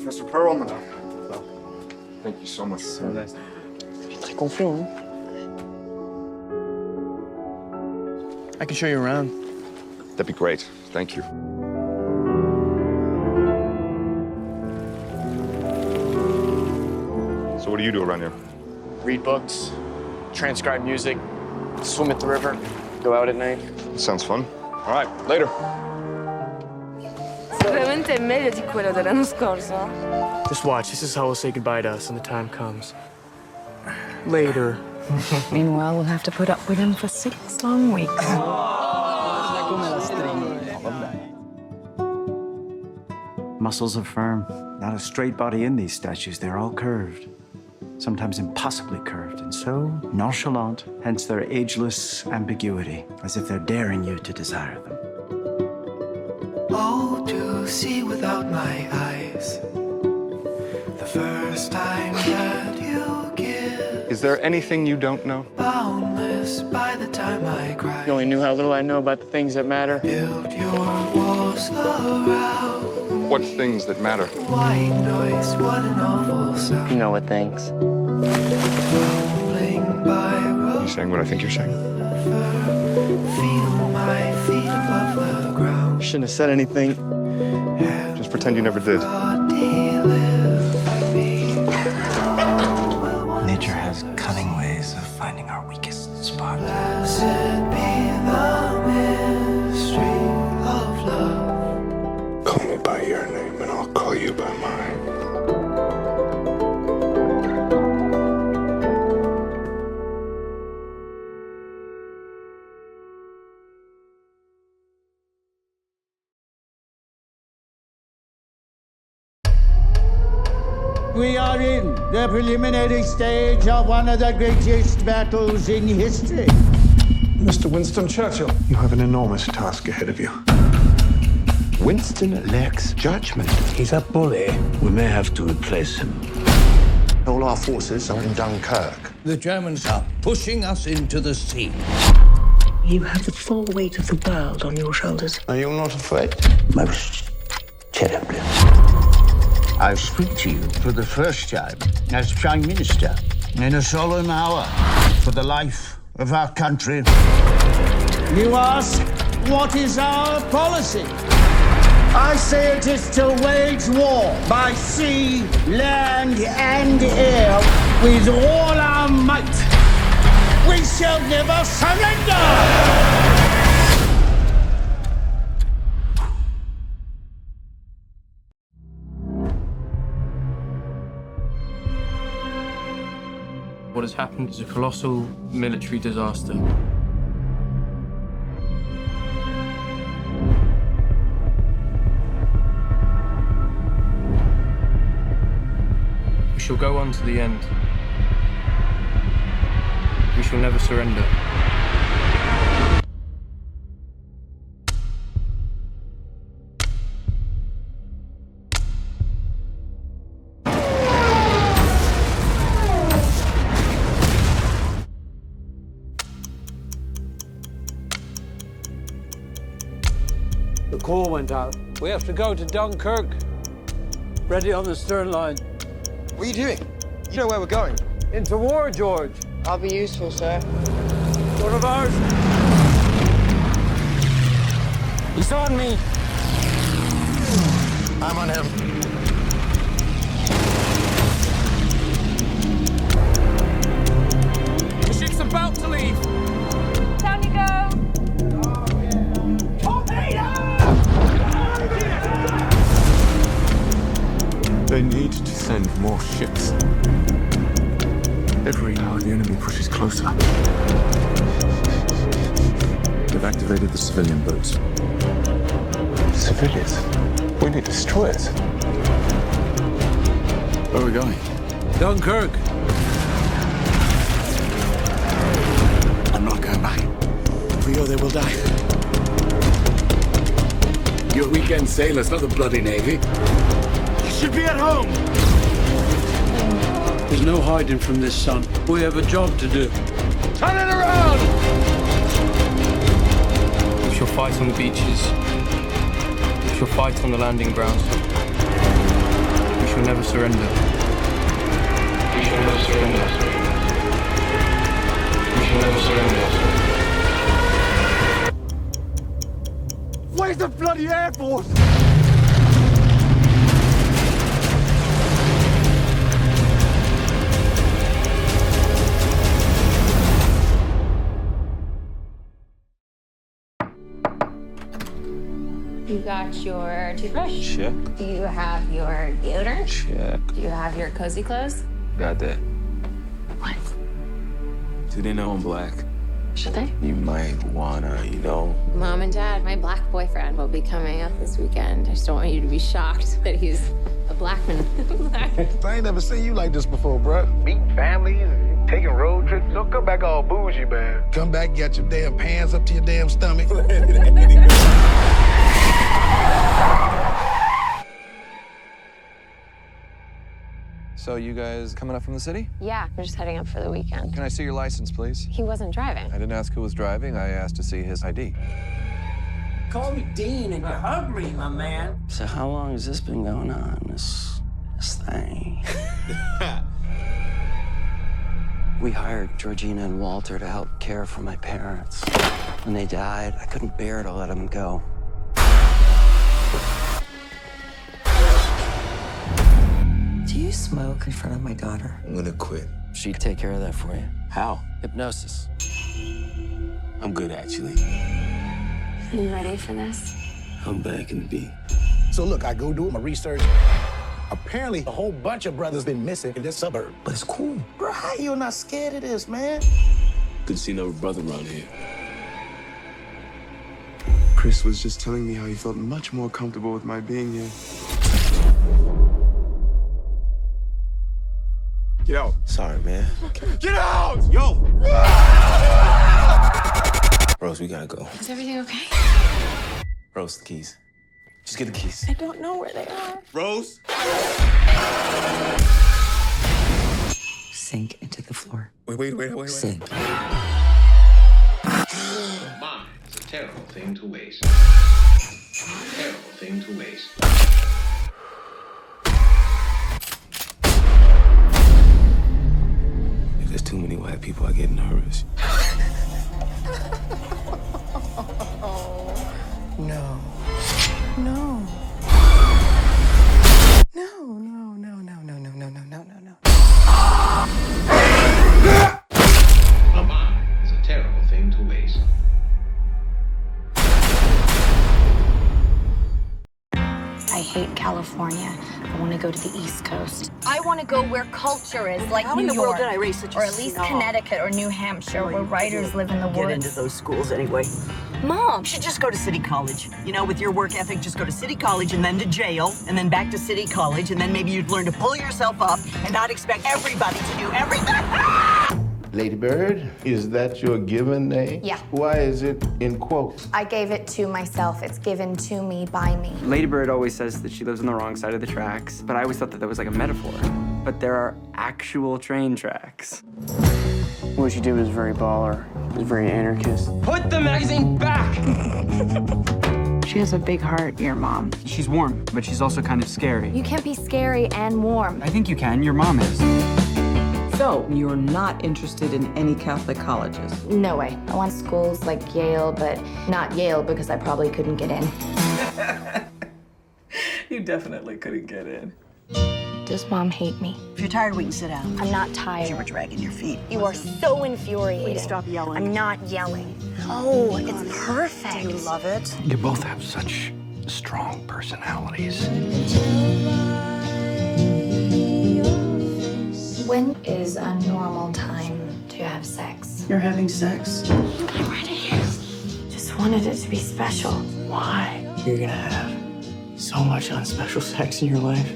Professor Perlman. Thank you so much. Je suis très confiant, hein? I can show you around. That'd be great. Thank you. So what do you do around here? Read books, transcribe music, swim at the river, go out at night. Sounds fun. All right, later. Sicuramente è meglio di quello dell'anno scorso. Just watch. This is how we'll say goodbye to us when the time comes. Later. Meanwhile, we'll have to put up with him for 6 long weeks. Muscles are firm. Not a straight body in these statues. They're all curved. Sometimes impossibly curved, and so nonchalant, hence their ageless ambiguity, as if they're daring you to desire them. Oh, to see without my eyes, the first time that you give. Is there anything you don't know? Boundless by the time I cry. You only knew how little I know about the things that matter. Build your walls around. What things that matter? White noise, what an awful sound. You know what things. Rolling by Are you saying what I think you're saying? feel my feet above the ground. Shouldn't have said anything. Just pretend you never did. Nature has cunning ways of finding our weakest spot. Blessed be the mystery of love. Call me by your name and I'll call you by mine. We are in the preliminary stage of one of the greatest battles in history. Mr. Winston Churchill, you have an enormous task ahead of you. Winston lacks judgment. He's a bully. We may have to replace him. All our forces are in Dunkirk. The Germans are pushing us into the sea. You have the full weight of the world on your shoulders. Are you not afraid? Most terribly. I speak to you for the first time as Prime Minister in a solemn hour for the life of our country. You ask, what is our policy? I say it is to wage war by sea, land, and air with all our might. We shall never surrender! What has happened is a colossal military disaster. We shall go on to the end. We shall never surrender. The call went out. We have to go to Dunkirk. Ready on the stern line. What are you doing? You know where we're going. Into war, George. I'll be useful, sir. One of ours. He's on me. I'm on him. The ship's about to leave. Down you go. They need to send more ships. Every hour the enemy pushes closer. They've activated the civilian boats. Civilians? We need destroyers. Where are we going? Dunkirk. I'm not going back. If we go there, we'll die. You're weekend sailors, not the bloody Navy. You should be at home. There's no hiding from this, son. We have a job to do. Turn it around! We shall fight on the beaches. We shall fight on the landing grounds. We shall never surrender. We shall never surrender. We shall never surrender. Where's the bloody Air Force? You got your toothbrush? Check. Do you have your deodorant? Check. Do you have your cozy clothes? Got that. What? Do they know I'm black? Should they? You might wanna, Mom and Dad, my black boyfriend will be coming up this weekend. I just don't want you to be shocked that he's a black man. I ain't never seen you like this before, bruh. Meeting families, taking road trips. Don't come back all bougie, man. Come back, get your damn pants up to your damn stomach. So you guys coming up from the city? Yeah, we're just heading up for the weekend. Can I see your license, please? He wasn't driving. I didn't ask who was driving. I asked to see his ID. Call me Dean and you hug me, my man. So how long has this been going on, this thing? We hired Georgina and Walter to help care for my parents. When they died, I couldn't bear to let them go. Do you smoke in front of my daughter? I'm gonna quit. She'd take care of that for you. How? Hypnosis. I'm good, actually. Are you ready for this? I'm back in the beat. So look, I go do my research. Apparently, a whole bunch of brothers been missing in this suburb. But it's cool. Bro, how you not scared of this, man? Good to see another brother around here. Chris was just telling me how he felt much more comfortable with my being here. Get out. Sorry, man. Get out! Yo! Rose, we gotta go. Is everything okay? Rose, the keys. Just get the keys. I don't know where they are. Rose? Sink into the floor. Wait. Sink. Mine is a terrible thing to waste. Terrible thing to waste. If there's too many white people, I get nervous. No. No. No. A mine is a terrible thing to waste. I hate California. I want to go to the East Coast. I want to go where culture is, like How New in the York. world did I raise such a or at least snob? Connecticut or New Hampshire, where writers live in the Get woods. into those schools anyway. Mom! You should just go to City College. You know, with your work ethic, just go to City College and then to jail, and then back to City College, and then maybe you'd learn to pull yourself up and not expect everybody to do everything. Lady Bird, is that your given name? Yeah. Why is it in quotes? I gave it to myself. It's given to me by me. Lady Bird always says that she lives on the wrong side of the tracks, but I always thought that was like a metaphor. But there are actual train tracks. What she did was very baller. It was very anarchist. Put the magazine back! She has a big heart, your mom. She's warm, but she's also kind of scary. You can't be scary and warm. I think you can. Your mom is. So, you're not interested in any Catholic colleges? No way. I want schools like Yale, but not Yale because I probably couldn't get in. You definitely couldn't get in. Does Mom hate me? If you're tired, we can sit down. I'm not tired. You were dragging your feet. You are so infuriating. Please stop yelling. I'm not yelling. Oh, it's perfect. Do you love it? You both have such strong personalities. When is a normal time to have sex? You're having sex? I'm ready. Just wanted it to be special. Why? You're gonna have so much unspecial sex in your life.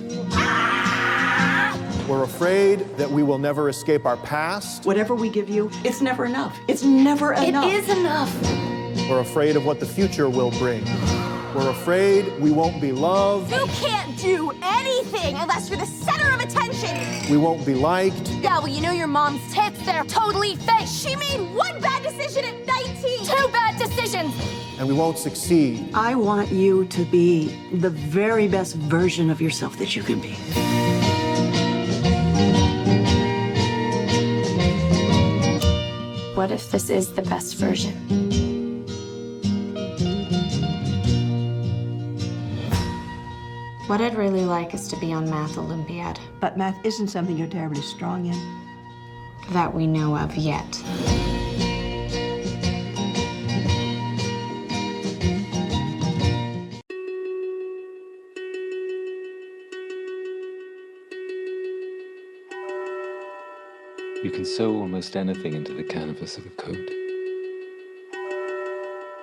We're afraid that we will never escape our past. Whatever we give you, it's never enough. It's never enough. It is enough. We're afraid of what the future will bring. We're afraid we won't be loved. You can't do anything unless you're the center of attention. We won't be liked. Yeah, well, you know your mom's tits, they're totally fake. She made one bad decision at 19. 2 bad decisions. and we won't succeed. I want you to be the very best version of yourself that you can be. What if this is the best version? What I'd really like is to be on Math Olympiad. But math isn't something you're terribly strong in. That we know of yet. You can sew almost anything into the canvas of a coat.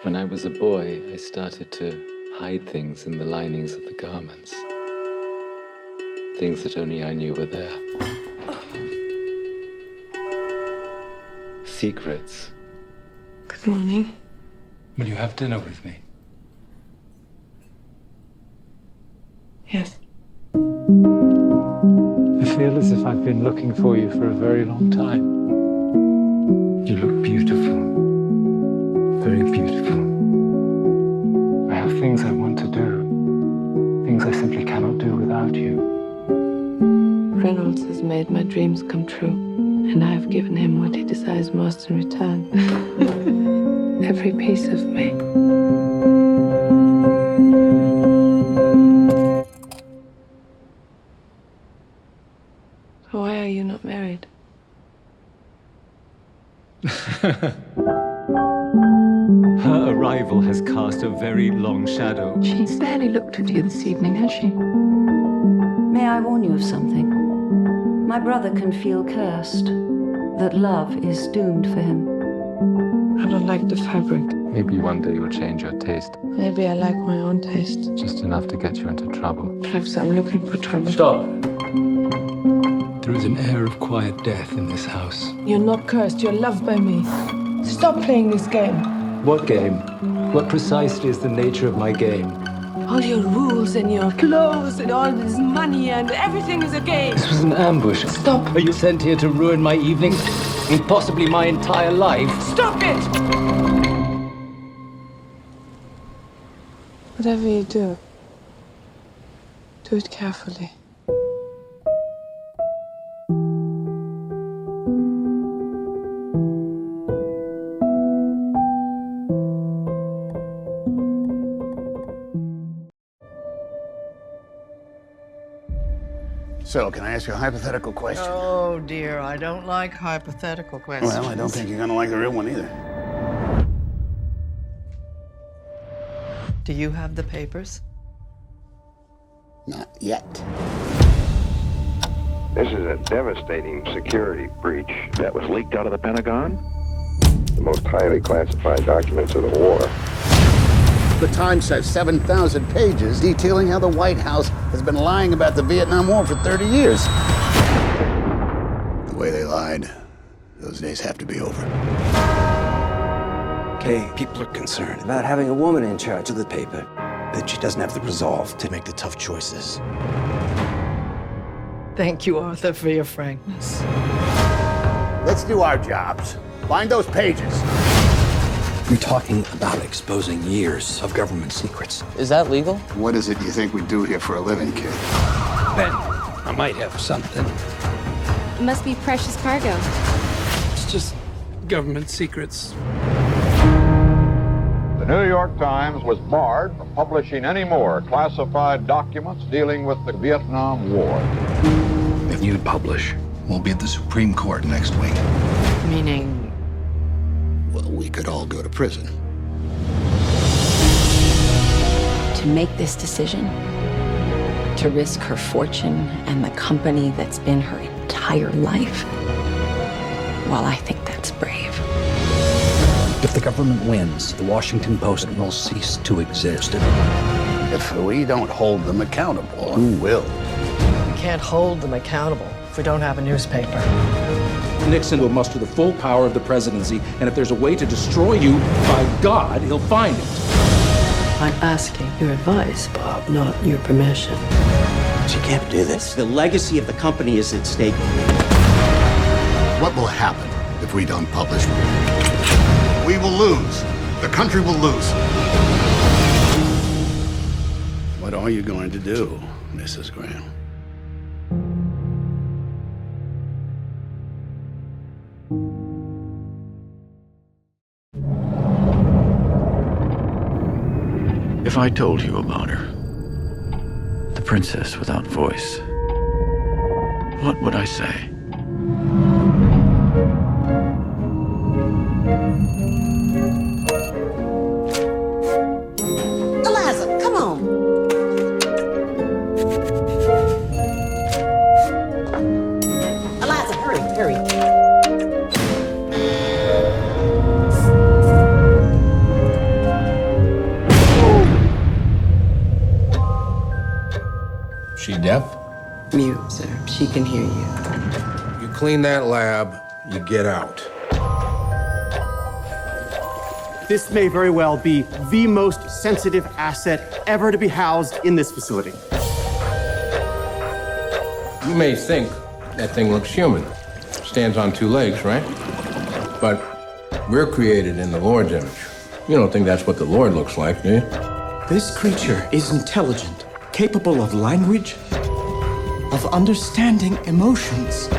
When I was a boy, I started to hide things in the linings of the garments. Things that only I knew were there. Secrets. Good morning. Will you have dinner with me? Yes. I feel as if I've been looking for you for a very long time. You look beautiful. Very beautiful. I have things I want to do. Things I simply cannot do without you. Reynolds has made my dreams come true, and I have given him what he desires most in return. Every piece of me. Why are you not married? Her arrival has cast a very long shadow. She's barely looked at you this evening, has she? May I warn you of something? My brother can feel cursed, that love is doomed for him. I don't like the fabric. Maybe one day you'll change your taste. Maybe I like my own taste. Just enough to get you into trouble. Perhaps I'm looking for trouble. Stop! There is an air of quiet death in this house. You're not cursed, you're loved by me. Stop playing this game. What game? What precisely is the nature of my game? All your rules and your clothes and all this money and everything is a game. This was an ambush. Stop. Are you sent here to ruin my evening and possibly my entire life? Stop it! Whatever you do, do it carefully. So, can I ask you a hypothetical question? Oh, dear, I don't like hypothetical questions. Well, I don't think you're gonna like the real one either. Do you have the papers? Not yet. This is a devastating security breach that was leaked out of the Pentagon. The most highly classified documents of the war. The Times says 7,000 pages detailing how the White House has been lying about the Vietnam War for 30 years. The way they lied, those days have to be over. Okay, people are concerned about having a woman in charge of the paper, that she doesn't have the resolve to make the tough choices. Thank you, Arthur, for your frankness. Let's do our jobs. Find those pages. You're talking about exposing years of government secrets. Is that legal? What is it you think we do here for a living, kid? Ben, I might have something. It must be precious cargo. It's just government secrets. The New York Times was barred from publishing any more classified documents dealing with the Vietnam War. If you publish, we'll be at the Supreme Court next week. Meaning? Well, we could all go to prison. To make this decision, to risk her fortune and the company that's been her entire life, well, I think that's brave. If the government wins, the Washington Post will cease to exist. If we don't hold them accountable, who will? We can't hold them accountable if we don't have a newspaper. Nixon will muster the full power of the presidency, and if there's a way to destroy you, by God, he'll find it. I'm asking your advice, Bob, not your permission. She can't do this. The legacy of the company is at stake. What will happen if we don't publish? We will lose. the country will lose. What are you going to do, Mrs. Graham? If I told you about her, the princess without voice, what would I say? Eliza, come on. Eliza, hurry, hurry. She deaf? Mute, sir. She can hear you. You clean that lab, you get out. This may very well be the most sensitive asset ever to be housed in this facility. You may think that thing looks human. Stands on two legs, right? But we're created in the Lord's image. You don't think that's what the Lord looks like, do you? This creature is intelligent, capable of language, of understanding emotions.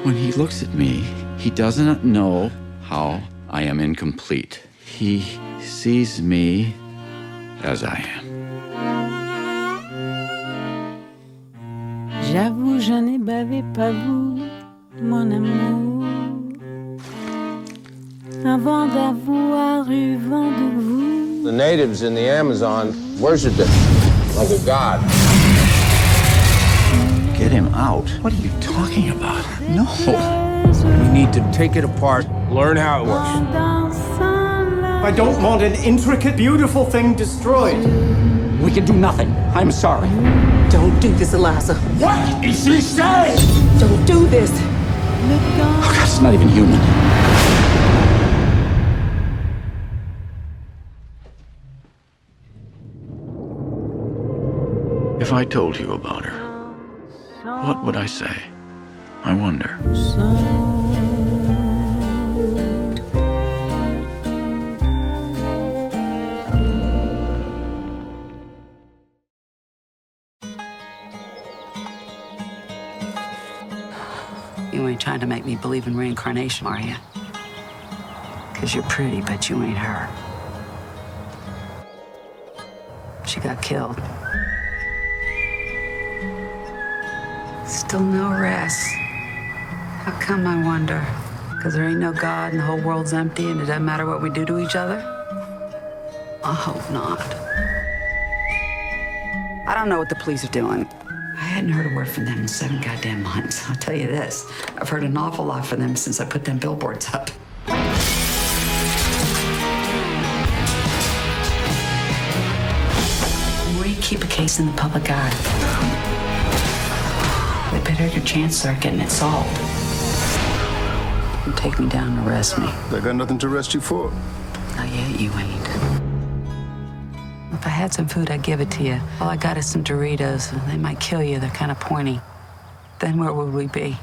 When he looks at me, he does not know how I am incomplete. He sees me as I am. J'avoue, je n'ai bavé pas vous, mon amour. Avant d'avoir eu vent de vous. The natives in the Amazon worshiped it like a god. Get him out? What are you talking about? No. We need to take it apart, learn how it works. I don't want an intricate, beautiful thing destroyed. We can do nothing. I'm sorry. Don't do this, Eliza. What is she saying? Don't do this. Oh, God, it's not even human. If I told you about her, what would I say? I wonder. You ain't trying to make me believe in reincarnation, are you? Because you're pretty, but you ain't her. She got killed. Still no rest. How come, I wonder? Because there ain't no God and the whole world's empty and it doesn't matter what we do to each other? I hope not. I don't know what the police are doing. I hadn't heard a word from them in 7 goddamn months. I'll tell you this, I've heard an awful lot from them since I put them billboards up. The more you keep a case in the public eye, the better your chances are getting it solved. You take me down and arrest me. They got nothing to arrest you for. Not yet, you ain't. If I had some food, I'd give it to you. All I got is some Doritos, and they might kill you. They're kind of pointy. Then where would we be?